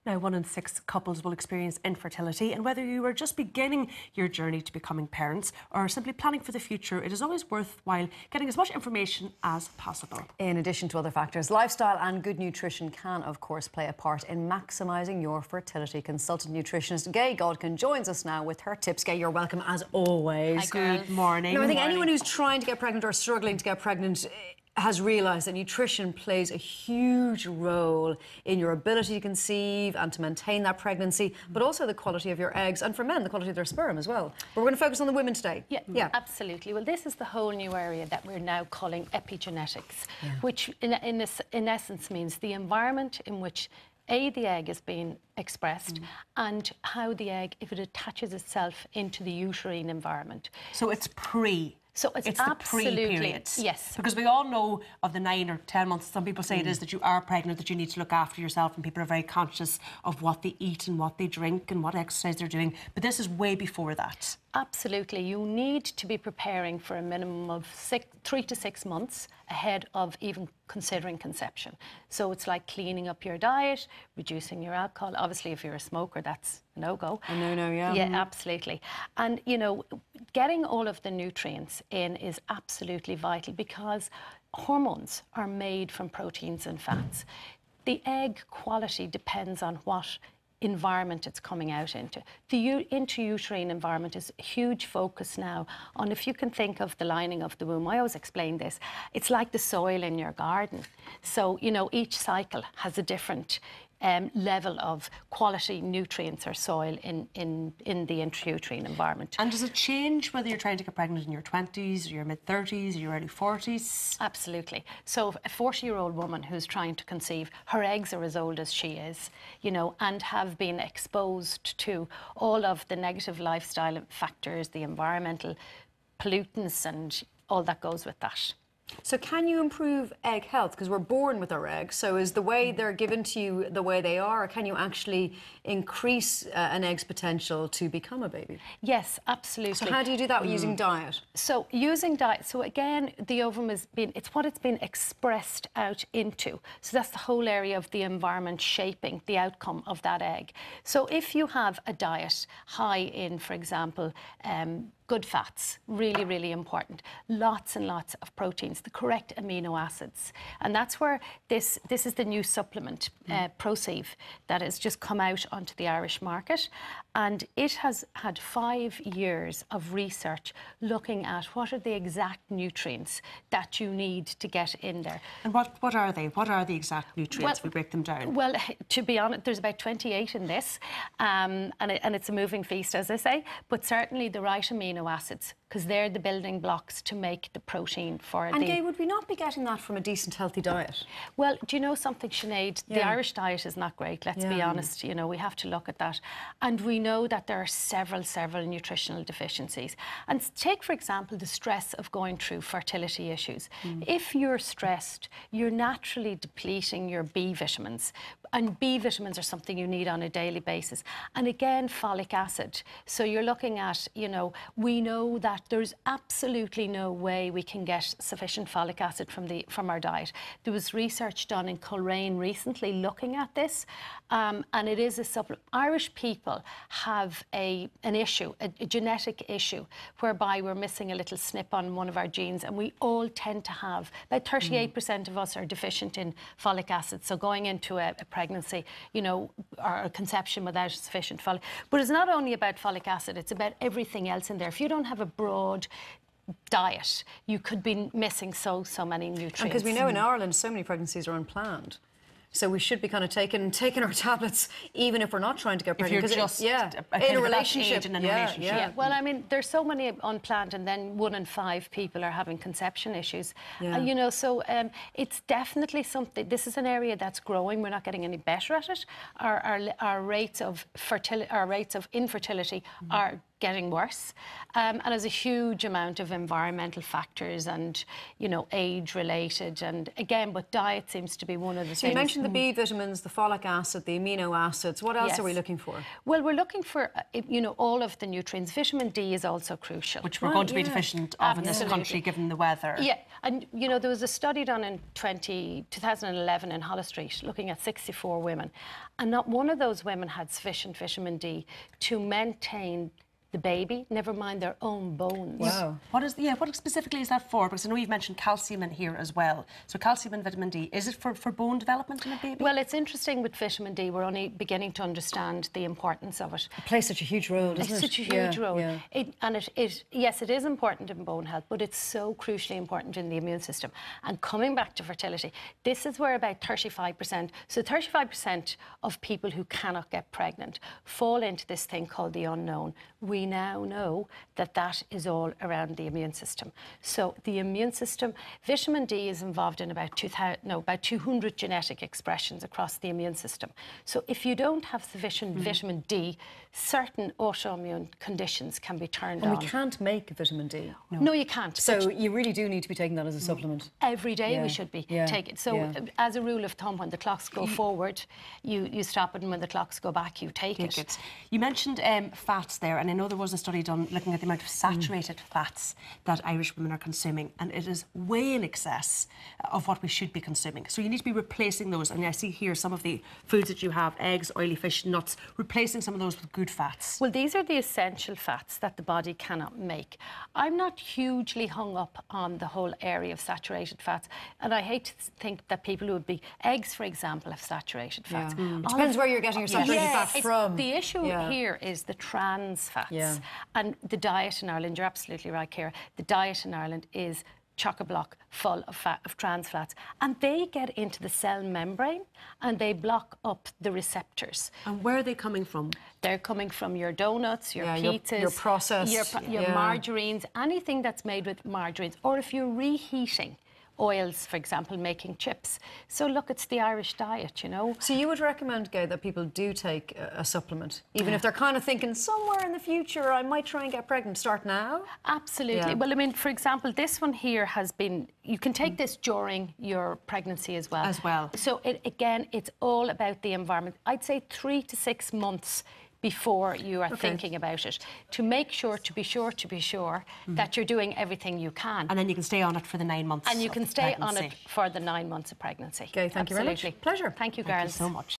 Now, 1 in 6 couples will experience infertility, and whether you are just beginning your journey to becoming parents or simply planning for the future, it is always worthwhile getting as much information as possible. In addition to other factors, lifestyle and good nutrition can, of course, play a part in maximising your fertility. Consultant nutritionist Gaye Godkin joins us now with her tips. Gaye, you're welcome as always. Hi, good morning. Now, I think anyone who's trying to get pregnant or struggling to get pregnant has realised that nutrition plays a huge role in your ability to conceive and to maintain that pregnancy, but also the quality of your eggs, and for men, the quality of their sperm as well. But we're going to focus on the women today. Yeah, absolutely. Well, this is the whole new area that we're now calling epigenetics, which in essence means the environment in which the egg is being expressed and how the egg, if it attaches itself into the uterine environment. So it's So it's the pre-period. Yes. Because we all know of the 9 or 10 months, some people say it is, that you are pregnant, that you need to look after yourself, and people are very conscious of what they eat and what they drink and what exercise they're doing. But this is way before that. Absolutely. You need to be preparing for a minimum of 3 to 6 months ahead of even considering conception. So it's like cleaning up your diet, reducing your alcohol. Obviously, if you're a smoker, that's a no-go. A no-no, yeah. Yeah, absolutely. And, you know, getting all of the nutrients in is absolutely vital because hormones are made from proteins and fats. The egg quality depends on what environment it's coming out into. The intrauterine environment is a huge focus now on, if you can think of the lining of the womb, I always explain this, it's like the soil in your garden. So, you know, each cycle has a different level of quality nutrients or soil in the intrauterine environment. And does it change whether you're trying to get pregnant in your 20s, or your mid-30s, or your early 40s? Absolutely. So a 40-year-old woman who's trying to conceive, her eggs are as old as she is, you know, and have been exposed to all of the negative lifestyle factors, the environmental pollutants and all that goes with that. So can you improve egg health? Because we're born with our eggs. So is the way they're given to you the way they are, or can you actually increase an egg's potential to become a baby? Yes, absolutely. So how do you do that using diet? So using diet, so again, the ovum has been, it's what it's been expressed out into. So that's the whole area of the environment shaping the outcome of that egg. So if you have a diet high in, for example, good fats, really, really important. Lots and lots of proteins, the correct amino acids. And that's where this is the new supplement, Proceive, that has just come out onto the Irish market. And it has had 5 years of research looking at what are the exact nutrients that you need to get in there. And what are they? What are the exact nutrients? Well, we break them down. Well, to be honest, there's about 28 in this, and it's a moving feast, as I say, but certainly the right amino acids, because they're the building blocks to make the protein for And Gaye, would we not be getting that from a decent, healthy diet? Well, do you know something, Sinead? The Irish diet is not great, let's be honest. You know, we have to look at that. And we know that there are several nutritional deficiencies. And take, for example, the stress of going through fertility issues. If you're stressed, you're naturally depleting your B vitamins. And B vitamins are something you need on a daily basis. And again, folic acid. So you're looking at, you know, we know that there's absolutely no way we can get sufficient folic acid from our diet. There was research done in Coleraine recently looking at this, and it is a supplement. Irish people have an issue, a genetic issue, whereby we're missing a little snip on one of our genes, and we all tend to have, about 38% of us are deficient in folic acid. So going into a pregnancy, you know, or a conception without sufficient folic. But it's not only about folic acid, it's about everything else in there. If you don't have a broad diet, you could be missing so many nutrients. Because we know in Ireland so many pregnancies are unplanned. So we should be kind of taking our tablets, even if we're not trying to get pregnant. If you're just in a relationship. Well, I mean, there's so many unplanned, and then 1 in 5 people are having conception issues. You know, so it's definitely something. This is an area that's growing. We're not getting any better at it. Our rates of infertility are getting worse. And there's a huge amount of environmental factors and, you know, age-related. And again, but diet seems to be one of the So things. you mentioned the B vitamins, the folic acid, the amino acids. What else Yes. are we looking for? Well, we're looking for, you know, all of the nutrients. Vitamin D is also crucial. Which we're going to be deficient of in this Absolutely. country, given the weather. Yeah, and you know, there was a study done in 2011 in Holles Street looking at 64 women, and not one of those women had sufficient vitamin D to maintain the baby, never mind their own bones. Wow. What specifically is that for? Because I know you've mentioned calcium in here as well. So calcium and vitamin D, is it for bone development in a baby? Well, it's interesting with vitamin D, we're only beginning to understand the importance of it. It plays such a huge role, doesn't It's it? such a huge role. Yeah. Yes, it is important in bone health, but it's so crucially important in the immune system. And coming back to fertility, this is where about 35%, so 35% of people who cannot get pregnant fall into this thing called the unknown. We now know that that is all around the immune system. So the immune system, vitamin D is involved in about 200 genetic expressions across the immune system. So if you don't have sufficient vitamin D, certain autoimmune conditions can be turned on. And we can't make vitamin D. No, you can't. So you really do need to be taking that as a supplement. Every day Yeah. we should be Yeah. taking. So as a rule of thumb, when the clocks go forward, you stop it, and when the clocks go back, you take it. You mentioned fats there, and I know there was a study done looking at the amount of saturated fats that Irish women are consuming, and it is way in excess of what we should be consuming. So you need to be replacing those. And I see here some of the foods that you have: eggs, oily fish, nuts, replacing some of those with good fats. Well, these are the essential fats that the body cannot make. I'm not hugely hung up on the whole area of saturated fats, and I hate to think that people who would be... Eggs, for example, have saturated fats. It depends where you're getting your saturated fat from. The issue here is the trans fats. Yeah. And the diet in Ireland, you're absolutely right, Ciara, the diet in Ireland is chock-a-block full of trans fats, and they get into the cell membrane and they block up the receptors. And where are they coming from? They're coming from your donuts, your your pizzas, processed, your margarines, anything that's made with margarines, or if you're reheating oils, for example, making chips. So look, it's the Irish diet, you know. So you would recommend, Gaye, that people do take a supplement, even if they're kind of thinking somewhere in the future I might try and get pregnant. Start now? Absolutely. Yeah. Well, I mean, for example, this one here has been... You can take this during your pregnancy as well. So, again, it's all about the environment. I'd say 3 to 6 months before you are thinking about it, to make sure, to be sure that you're doing everything you can. And then you can stay on it for the 9 months. And you can stay on it for the 9 months of pregnancy. Gaye, thank you very much. Absolutely. Pleasure. Thank you, Thank you girls. so much.